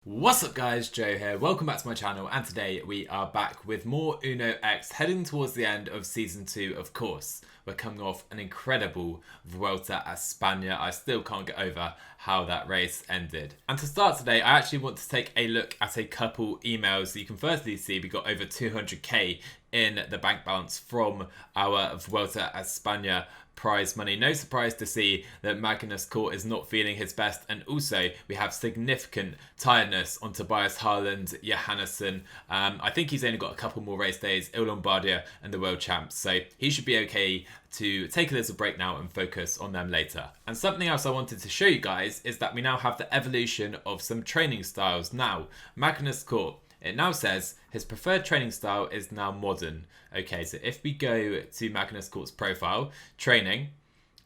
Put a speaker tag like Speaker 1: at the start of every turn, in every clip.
Speaker 1: What's up guys, Joe here, welcome back to my channel, and today we are back with more Uno X, heading towards the end of Season 2 of course. We're coming off an incredible Vuelta a España. I still can't get over how that race ended. And to start today, I actually want to take a look at a couple emails. You can firstly see we got over 200k in the bank balance from our Vuelta a España prize money. No surprise to see that Magnus Cort is not feeling his best, and also we have significant tiredness on Tobias, Leknessund. I think he's only got a couple more race days, Il Lombardia and the World Champs, so he should be okay to take a little break now and focus on them later. And something else I wanted to show you guys is that we now have the evolution of some training styles. Now, Magnus Cort, it now says his preferred training style is now modern. Okay, so if we go to Magnus Cort's profile, training,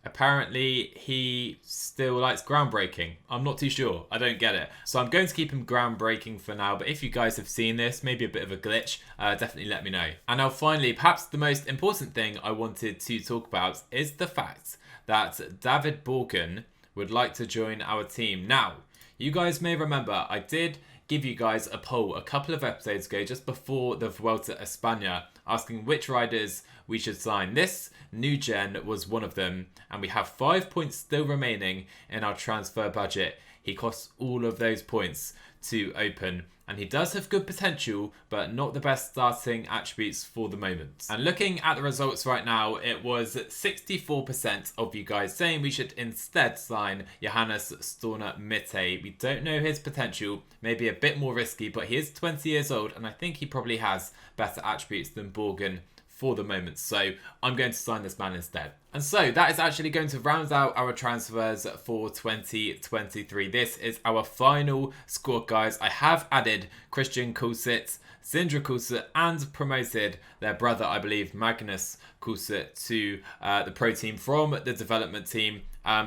Speaker 1: apparently he still likes groundbreaking. I'm not too sure, I don't get it. So I'm going to keep him groundbreaking for now, but if you guys have seen this, maybe a bit of a glitch, definitely let me know. And now finally, perhaps the most important thing I wanted to talk about is the fact that David Borgen would like to join our team. Now, you guys may remember I did give you guys a poll a couple of episodes ago, just before the Vuelta a España, asking which riders we should sign. This new gen was one of them, and we have 5 points still remaining in our transfer budget. He costs all of those points to open, and he does have good potential, but not the best starting attributes for the moment. And looking at the results right now, it was 64% of you guys saying we should instead sign Johannes Storner Mitte. We don't know his potential, maybe a bit more risky, but he is 20 years old, and I think he probably has better attributes than Borgen for the moment, so I'm going to sign this man instead. And so that is actually going to round out our transfers for 2023. This is our final squad, guys. I have added Christian Kulsit, Sindre Kulsit, and promoted their brother, I believe, Magnus Kulsit, to the pro team from the development team.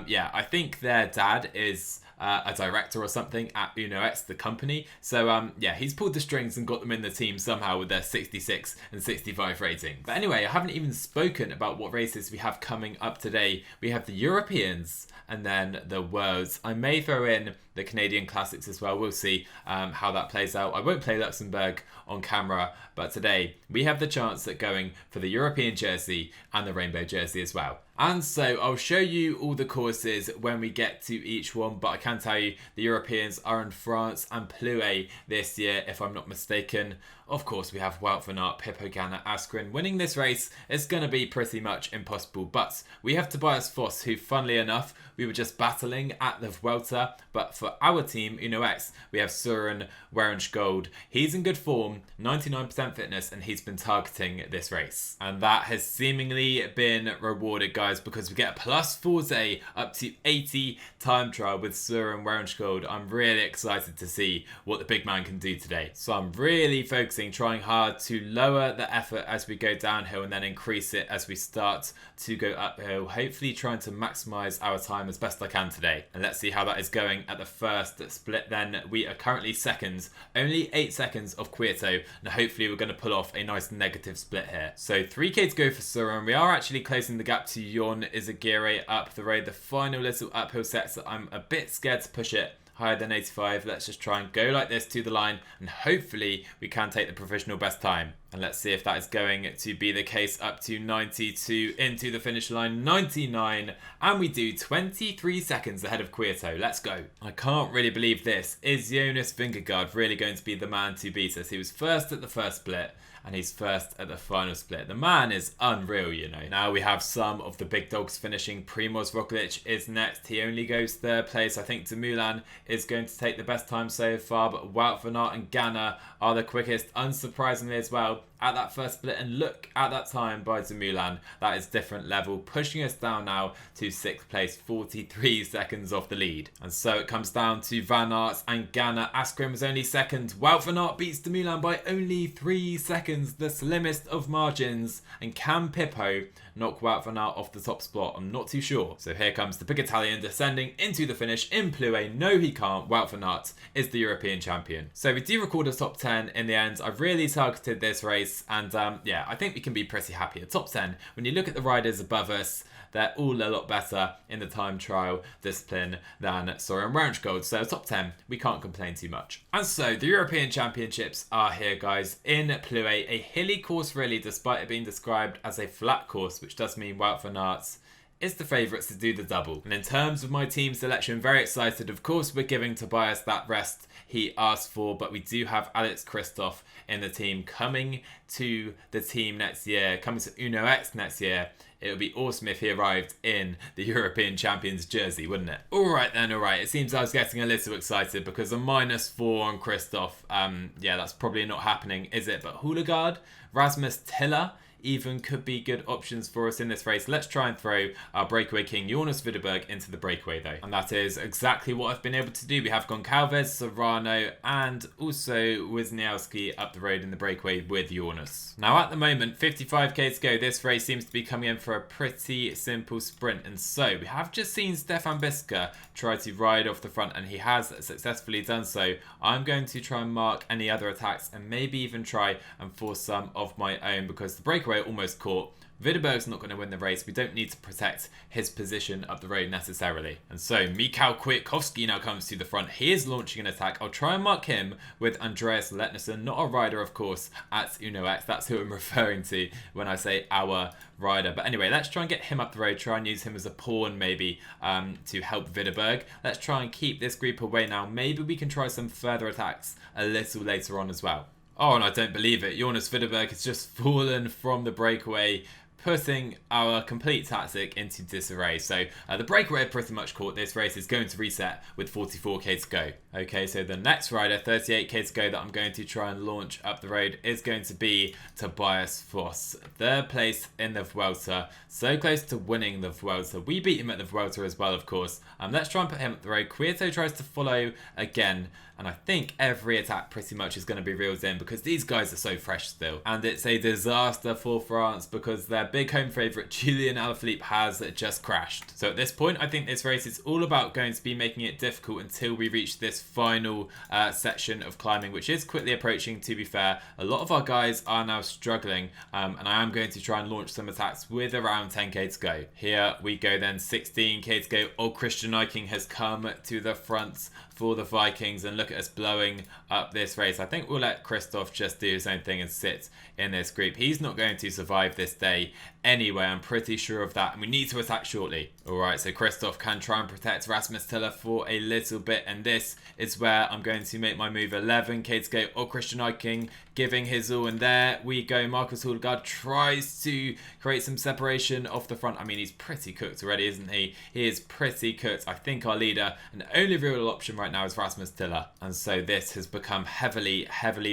Speaker 1: Yeah, I think their dad is a director or something at Uno X, the company. So yeah, he's pulled the strings and got them in the team somehow with their 66 and 65 rating. But anyway, I haven't even spoken about what races we have coming up today. We have the Europeans and then the Worlds. I may throw in the Canadian Classics as well. We'll see how that plays out. I won't play Luxembourg on camera, but today we have the chance at going for the European jersey and the rainbow jersey as well. And so I'll show you all the courses when we get to each one, but I can tell you the Europeans are in France and Plouay this year, if I'm not mistaken. Of course, we have Wout van Aert, Pippo Ganna, Askren. Winning this race is going to be pretty much impossible, but we have Tobias Foss, who, funnily enough, we were just battling at the Vuelta, but for our team, Uno X, we have Søren Werenskjold. He's in good form, 99% fitness, and he's been targeting this race. And that has seemingly been rewarded, guys, because we get a plus 40 up to 80 time trial with Søren Werenskjold. I'm really excited to see what the big man can do today. So I'm really focusing, trying hard to lower the effort as we go downhill and then increase it as we start to go uphill, hopefully trying to maximize our time as best I can today. And let's see how that is going at the first split then. We are currently second, only 8 seconds off Quieto, and hopefully we're going to pull off a nice negative split here. So 3k to go for Søren. We are actually closing the gap to Jon Izagirre up the road. The final little uphill set, so I'm a bit scared to push it higher than 85. Let's just try and go like this to the line, and hopefully we can take the provisional best time. And let's see if that is going to be the case. Up to 92 into the finish line, 99, and we do 23 seconds ahead of Quieto. Let's go. I can't really believe this. Is Jonas Vingegaard really going to be the man to beat us? He was first at the first split, and he's first at the final split. The man is unreal, you know. Now we have some of the big dogs finishing. Primoz Roglic is next. He only goes third place. I think Dumoulin is going to take the best time so far, but Wout van Aert and Ganna are the quickest, unsurprisingly as well, at that first split. And look at that time by Dumoulin. That is different level, pushing us down now to 6th place, 43 seconds off the lead. And so it comes down to Van Aert and Ganna. Askren was only second. Wout van Aert beats Dumoulin by only 3 seconds, the slimmest of margins. And can Pippo knock Wout van Aert off the top spot? I'm not too sure. So here comes the big Italian descending into the finish in Plouay. No, he can't. Wout van Aert is the European champion. So we do record a top 10 in the end. I've really targeted this race race, and yeah, I think we can be pretty happy at top 10. When you look at the riders above us, they're all a lot better in the time trial discipline than Soren Gold. So top 10, we can't complain too much. And so the European Championships are here, guys, in Plouay, a hilly course really, despite it being described as a flat course, which does mean Wout van Aert is the favourites to do the double. And in terms of my team selection, very excited. Of course, we're giving Tobias that rest he asked for, but we do have Alex Christoph in the team coming to the team next year, coming to Uno X next year. It would be awesome if he arrived in the European Champions jersey, wouldn't it? Alright then, alright. It seems I was getting a little excited because a -4 on Christoph, yeah, that's probably not happening, is it? But Houlegaard, Rasmus Tiller, even could be good options for us in this race. Let's try and throw our breakaway king Jonas Widerberg into the breakaway though. And that is exactly what I've been able to do. We have Goncalves, Serrano and also Wisniewski up the road in the breakaway with Jonas. Now at the moment, 55k to go. This race seems to be coming in for a pretty simple sprint. And so we have just seen Stefan Bisker try to ride off the front and he has successfully done so. I'm going to try and mark any other attacks and maybe even try and force some of my own because the breakaway almost caught. Widerberg's not going to win the race. We don't need to protect his position up the road necessarily. And so Mikhail Kwiatkowski now comes to the front. He is launching an attack. I'll try and mark him with Andreas Leknessund, not a rider, of course, at Uno X. That's who I'm referring to when I say our rider. But anyway, let's try and get him up the road. Try and use him as a pawn maybe to help Widerberg. Let's try and keep this group away now. Maybe we can try some further attacks a little later on as well. Oh, and I don't believe it. Jonas Widerberg has just fallen from the breakaway, putting our complete tactic into disarray. So the breakaway pretty much caught. This race is going to reset with 44k to go. Okay, so the next rider, 38k to go, that I'm going to try and launch up the road is going to be Tobias Foss. Third place in the Vuelta. So close to winning the Vuelta. We beat him at the Vuelta as well, of course. Let's try and put him up the road. Quieto tries to follow again. And I think every attack pretty much is going to be reeled in because these guys are so fresh still. And it's a disaster for France because their big home favourite Julian Alaphilippe has just crashed. So at this point, I think this race is all about going to be making it difficult until we reach this final section of climbing, which is quickly approaching, to be fair. A lot of our guys are now struggling and I am going to try and launch some attacks with around 10k to go. Here we go then, 16k to go. Old Christian Eiking has come to the front for the Vikings and look at us blowing up this race. I think we'll let Christoph just do his own thing and sit in this group. He's not going to survive this day anyway, I'm pretty sure of that, and we need to attack shortly. Alright, so Christoph can try and protect Rasmus Tiller for a little bit, and this is where I'm going to make my move. 11k to go. Old Christian Eiking giving his all, and there we go. Marcus Houlegaard tries to create some separation off the front. I mean, he's pretty cooked already, isn't he? He is pretty cooked. I think our leader and only real option right now is Rasmus Tiller, and so this has become heavily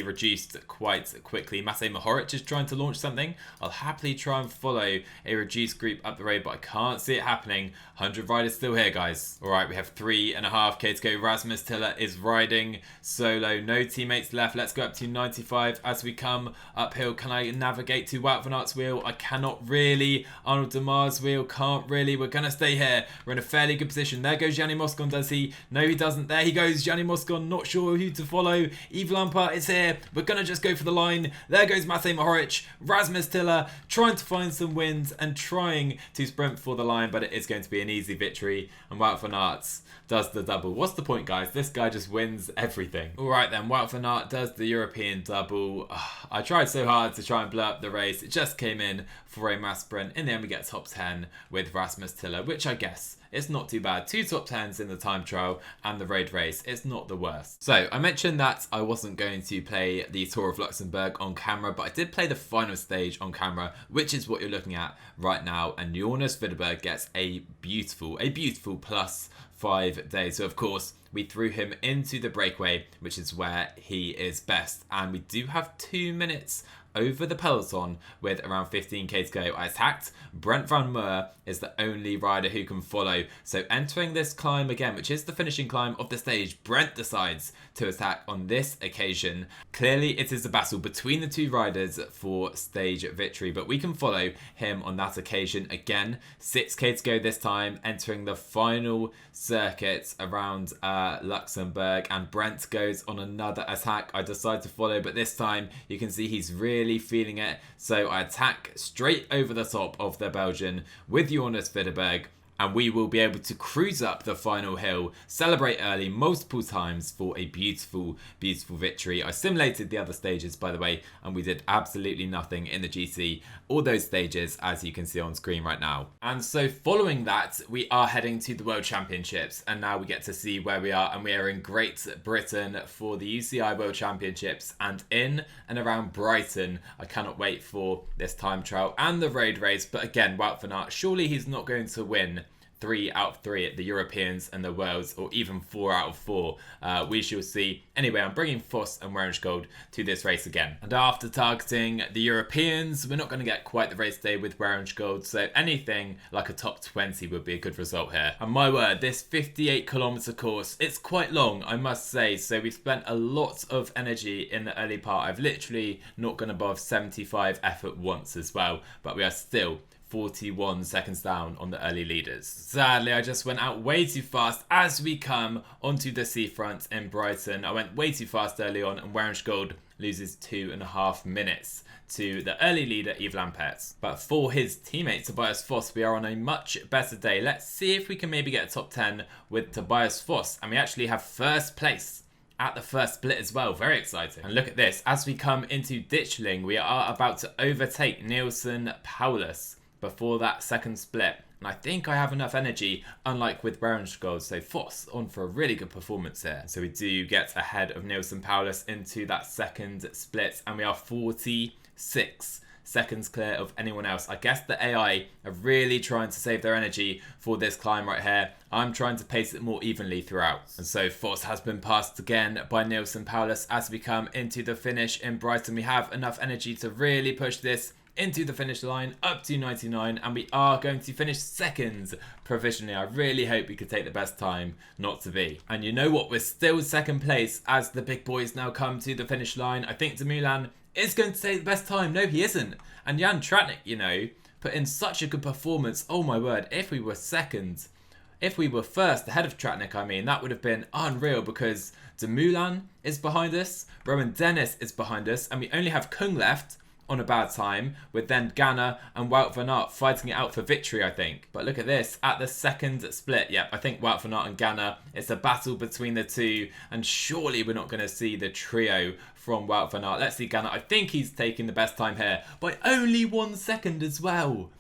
Speaker 1: reduced quite quickly. Matej Mohoric is trying to launch something. I'll happily try and follow a reduced group up the road, but I can't see it happening. 100 riders still here, guys. Alright, we have 3.5k to go. Rasmus Tiller is riding solo. No teammates left. Let's go up to 95 as we come uphill. Can I navigate to Wout van Aert's wheel? I cannot really. Arnold de Mar's wheel, can't really. We're going to stay here. We're in a fairly good position. There goes Gianni Moscon, does he? No, he doesn't. There he goes, Gianni Moscon. Not sure who to follow. Yves Lampard is here. We're going to just go for the line. There goes Matej Mohoric. Rasmus Tiller trying to find some wins and trying to sprint for the line, but it is going to be an easy victory, and Wout van Aert does the double. What's the point, guys? This guy just wins everything. Alright then, Wout van Aert does the European double. I tried so hard to try and blow up the race. It just came in for a mass sprint. In the end, we get top 10 with Rasmus Tiller, which I guess it's not too bad. 2 top 10s in the time trial and the road race. It's not the worst. So I mentioned that I wasn't going to play the Tour of Luxembourg on camera, but I did play the final stage on camera, which is what you're looking at right now. And Jonas Widerberg gets a beautiful +5 days. So of course, we threw him into the breakaway, which is where he is best. And we do have 2 minutes over the peloton with around 15k to go. I attacked. Brent Van Meer is the only rider who can follow. So entering this climb again, which is the finishing climb of the stage, Brent decides to attack on this occasion. Clearly, it is a battle between the 2 riders for stage victory, but we can follow him on that occasion again. 6k to go this time, entering the final circuit around Luxembourg, and Brent goes on another attack. I decide to follow, but this time you can see he's really feeling it. So I attack straight over the top of the Belgian with Jonas Widerberg, and we will be able to cruise up the final hill, celebrate early multiple times for a beautiful, beautiful victory. I simulated the other stages, by the way, and we did absolutely nothing in the GC, all those stages, as you can see on screen right now. And so following that, we are heading to the World Championships, and now we get to see where we are, and we are in Great Britain for the UCI World Championships, and in and around Brighton. I cannot wait for this time trial and the road race, but again, Wout van Aert, surely he's not going to win 3 out of 3 at the Europeans and the Worlds, or even 4 out of 4. We shall see. Anyway, I'm bringing Foss and Gold to this race again. And after targeting the Europeans, we're not going to get quite the race day with Gold, so anything like a top 20 would be a good result here. And my word, this 58-kilometer course, it's quite long, I must say, so we've spent a lot of energy in the early part. I've literally not gone above 75 effort once as well, but we are still 41 seconds down on the early leaders. Sadly, I just went out way too fast as we come onto the seafront in Brighton. I went way too fast early on, and Gold loses 2.5 minutes to the early leader Yves Lampert. But for his teammate Tobias Foss, we are on a much better day. Let's see if we can maybe get a top 10 with Tobias Foss, and we actually have first place at the first split as well. Very exciting. And look at this, as we come into Ditchling, we are about to overtake Nielsen Paulus before that second split, and I think I have enough energy, unlike with Gold, so Foss on for a really good performance here. So we do get ahead of Nielsen Paulus into that second split, and we are 46 seconds clear of anyone else. I guess the AI are really trying to save their energy for this climb right here. I'm trying to pace it more evenly throughout. And so Foss has been passed again by Nielsen Paulus as we come into the finish in Brighton. We have enough energy to really push this into the finish line up to 99, and we are going to finish second provisionally. I really hope we could take the best time, not to be. And you know what, we're still second place as the big boys now come to the finish line. I think Dumoulin is going to take the best time. No, he isn't. And Jan Tratnik, you know, put in such a good performance. Oh my word, if we were second, if we were first ahead of Tratnik, I mean, that would have been unreal, because Dumoulin is behind us, Rowan Dennis is behind us, and we only have Kung left on a bad time, with then Ganna and Wout van Aert fighting it out for victory, I think. But look at this, at the second split, yep, I think Wout van Aert and Ganna, it's a battle between the two, and surely we're not going to see the trio from Wout van Aert. Let's see Ganna. I think he's taking the best time here by only 1 second as well.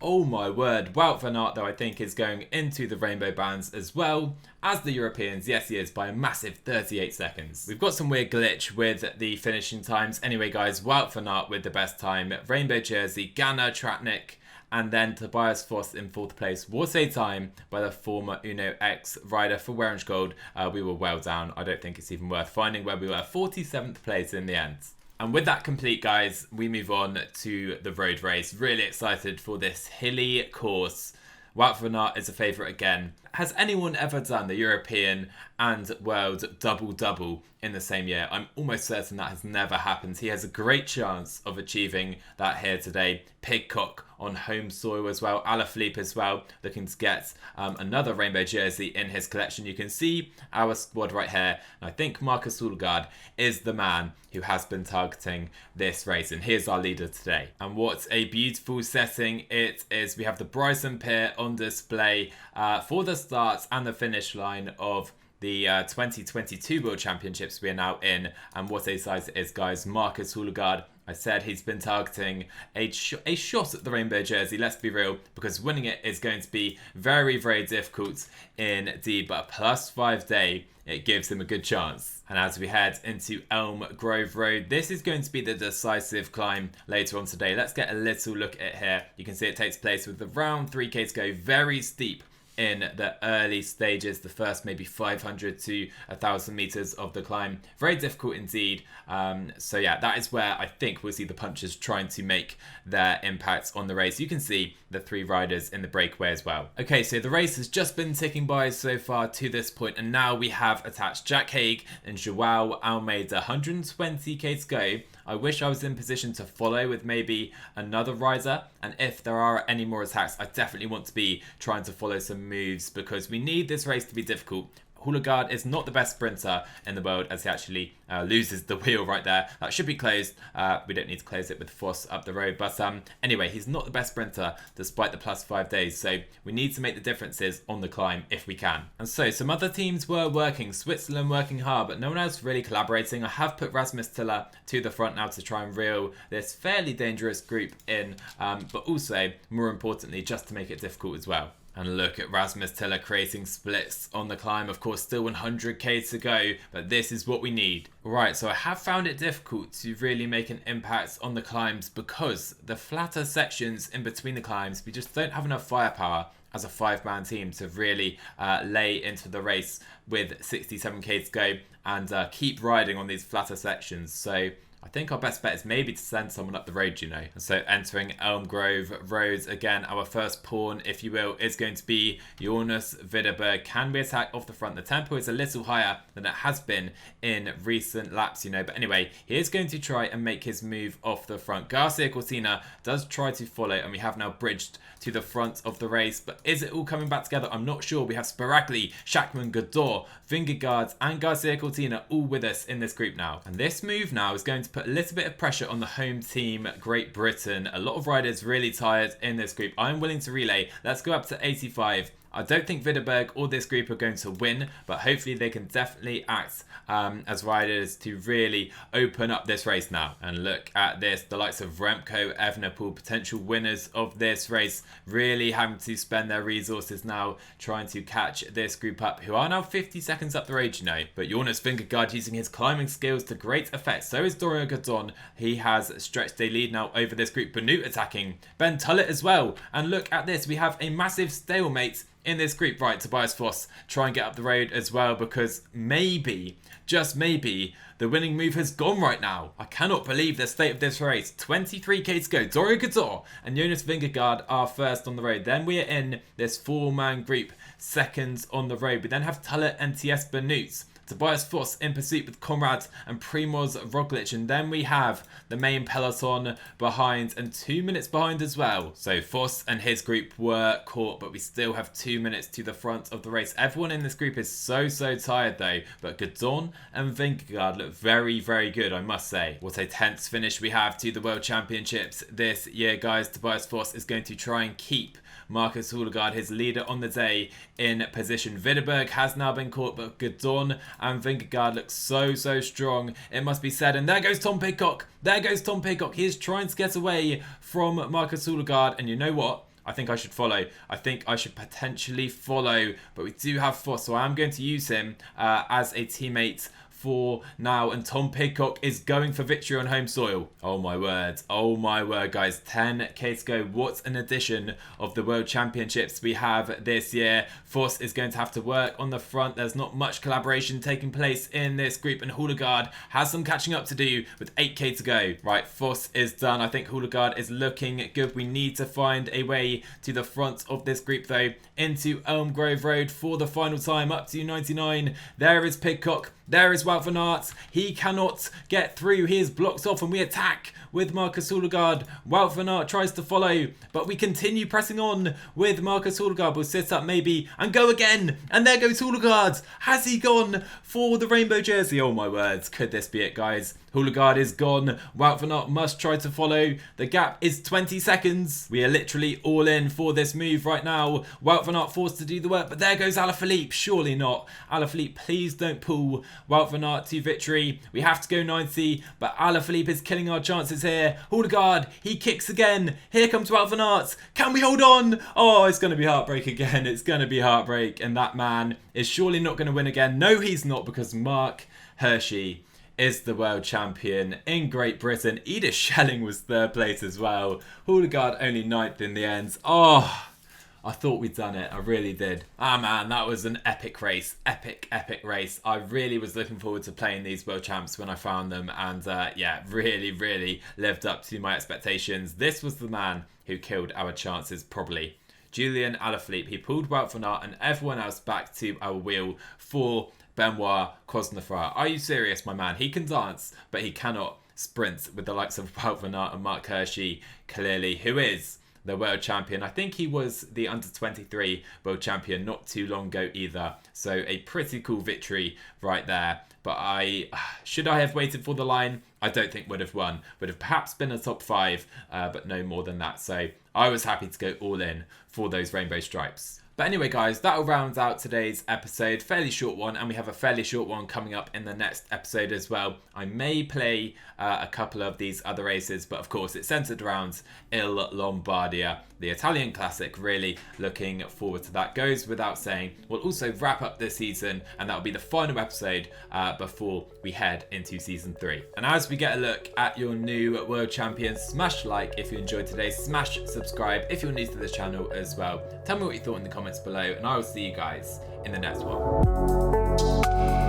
Speaker 1: Oh my word. Wout van Aert, though, I think is going into the rainbow bands as well as the Europeans. Yes, he is, by a massive 38 seconds. We've got some weird glitch with the finishing times. Anyway, guys, Wout van Aert with the best time. Rainbow jersey, Ganna, Tratnik, and then Tobias Foss in 4th place. What a time by the former Uno X rider for Gold. We were well down. I don't think it's even worth finding where we were. 47th place in the end. And with that complete, guys, we move on to the road race. Really excited for this hilly course. Wout van Aert is a favourite again. Has anyone ever done the European and World double-double in the same year? I'm almost certain that has never happened. He has a great chance of achieving that here today. Pidcock on home soil as well. Alaphilippe as well, looking to get another rainbow jersey in his collection. You can see our squad right here. And I think Marcus Hulgaard is the man who has been targeting this race. And here's our leader today. And what a beautiful setting it is. We have the Bryson Pier on display for the start and the finish line of the 2022 World Championships we are now in. And what a size it is, guys. Marcus Hulgaard, I said he's been targeting a shot at the rainbow jersey, let's be real, because winning it is going to be very, very difficult indeed. But a +5 day, it gives him a good chance. And as we head into Elm Grove Road, this is going to be the decisive climb later on today. Let's get a little look at it here. You can see it takes place with around 3k to go, very steep in the early stages, the first maybe 500 to 1,000 meters of the climb. Very difficult indeed. So yeah, that is where I think we'll see the punchers trying to make their impact on the race. You can see the 3 riders in the breakaway as well. Okay, so the race has just been ticking by so far to this point, and now we have attached Jack Haig and Joao Almeida. 120k to go. I wish I was in position to follow with maybe another rider, and if there are any more attacks, I definitely want to be trying to follow some moves, because we need this race to be difficult. Houligaard is not the best sprinter in the world as he actually loses the wheel right there. That should be closed. We don't need to close it with Foss up the road. But anyway, he's not the best sprinter despite the +5 days. So we need to make the differences on the climb if we can. And so some other teams were working. Switzerland working hard, but no one else really collaborating. I have put Rasmus Tiller to the front now to try and reel this fairly dangerous group in. But also, more importantly, just to make it difficult as well. And look at Rasmus Tiller creating splits on the climb. Of course, still 100k to go, but this is what we need. Right, so I have found it difficult to really make an impact on the climbs because the flatter sections in between the climbs, we just don't have enough firepower as a 5-man team to really lay into the race with 67k to go and keep riding on these flatter sections. So I think our best bet is maybe to send someone up the road, you know. And so entering Elm Grove Roads, again, our first pawn, if you will, is going to be Jonas Widerberg. Can we attack off the front? The tempo is a little higher than it has been in recent laps, you know. But anyway, he is going to try and make his move off the front. Garcia Cortina does try to follow, and we have now bridged to the front of the race. But is it all coming back together? I'm not sure. We have Sparagli, Schachmann, Godot, Vingegaard, and Garcia Cortina all with us in this group now. And this move now is going to put a little bit of pressure on the home team, Great Britain. A lot of riders really tired in this group. I'm willing to relay. Let's go up to 85. I don't think Widerberg or this group are going to win, but hopefully they can definitely act as riders to really open up this race now. And look at this, the likes of Remco, Evenepoel, potential winners of this race, really having to spend their resources now trying to catch this group up, who are now 50 seconds up the road, you know. But Jonas Vingegaard using his climbing skills to great effect. So is Dorian Godon. He has stretched a lead now over this group. Benoot attacking, Ben Tullett as well. And look at this, we have a massive stalemate in this group. Right, Tobias Foss try and get up the road as well, because maybe, just maybe, the winning move has gone right now. I cannot believe the state of this race. 23k to go. Dorian Godot and Jonas Vingegaard are first on the road. Then we are in this 4-man group, seconds on the road. We then have Tullett and TS Benoot. Tobias Foss in pursuit with Conrad and Primoz Roglic. And then we have the main peloton behind and 2 minutes behind as well. So Foss and his group were caught, but we still have 2 minutes to the front of the race. Everyone in this group is so tired though. But Godon and Vingegaard look very good, I must say. What a tense finish we have to the World Championships this year, guys. Tobias Foss is going to try and keep Marcus Houligaard, his leader on the day, in position. Widerberg has now been caught, but Godon and Vingegaard look so strong, it must be said. And there goes Tom Pidcock. There goes Tom Pidcock. He is trying to get away from Marcus Houligaard. And you know what? I think I should follow. I think I should potentially follow. But we do have Foss, so I am going to use him as a teammate for now. And Tom Pidcock is going for victory on home soil. Oh my word, guys. 10k to go. What an edition of the World Championships we have this year. Foss is going to have to work on the front. There's not much collaboration taking place in this group, and Houligaard has some catching up to do with 8k to go. Right, Foss is done. I think Houligaard is looking good. We need to find a way to the front of this group though, into Elm Grove Road for the final time, up to 99. There is Pidcock. There is Wout van Aert. He cannot get through. He is blocked off, and we attack with Marcus Houligaard. Wout van Aert tries to follow, but we continue pressing on with Marcus Houligaard. We'll sit up maybe and go again. And there goes Houligaard. Has he gone for the rainbow jersey? Oh my words. Could this be it, guys? Houligaard is gone. Wout van Aert must try to follow. The gap is 20 seconds. We are literally all in for this move right now. Wout van Aert forced to do the work, but there goes Alaphilippe. Surely not. Alaphilippe, please don't pull Wout van Aert to victory. We have to go 90, but Alaphilippe is killing our chances here. Houligaard, he kicks again. Here comes Wout van Aert. Can we hold on? Oh, it's going to be heartbreak again. It's going to be heartbreak, and that man is surely not going to win again. No, he's not, because Mark Hirschi is the world champion in Great Britain. Edith Schelling was third place as well. Houligaard only 9th in the end. Oh, I thought we'd done it. I really did. Ah man, that was an epic race. Epic race. I really was looking forward to playing these world champs when I found them. And yeah, really lived up to my expectations. This was the man who killed our chances probably. Julian Alaphilippe. He pulled Wout van Aert and everyone else back to our wheel for Benoit Cosnefroid. Are you serious, my man? He can dance, but he cannot sprint with the likes of Wout van Aert and Mark Hirschi, clearly, who is the world champion. I think he was the under 23 world champion not too long ago either. So a pretty cool victory right there. But should I have waited for the line? I don't think would have won. Would have perhaps been a top 5, but no more than that. So I was happy to go all in for those rainbow stripes. But anyway, guys, that'll round out today's episode. Fairly short one, and we have a fairly short one coming up in the next episode as well. I may play a couple of these other races, but of course it's centered around Il Lombardia, the Italian classic. Really looking forward to that. Goes without saying, we'll also wrap up this season, and that'll be the final episode before we head into season 3. And as we get a look at your new world champions, smash like if you enjoyed today, smash subscribe if you're new to this channel as well. Tell me what you thought in the comments below, and I will see you guys in the next one.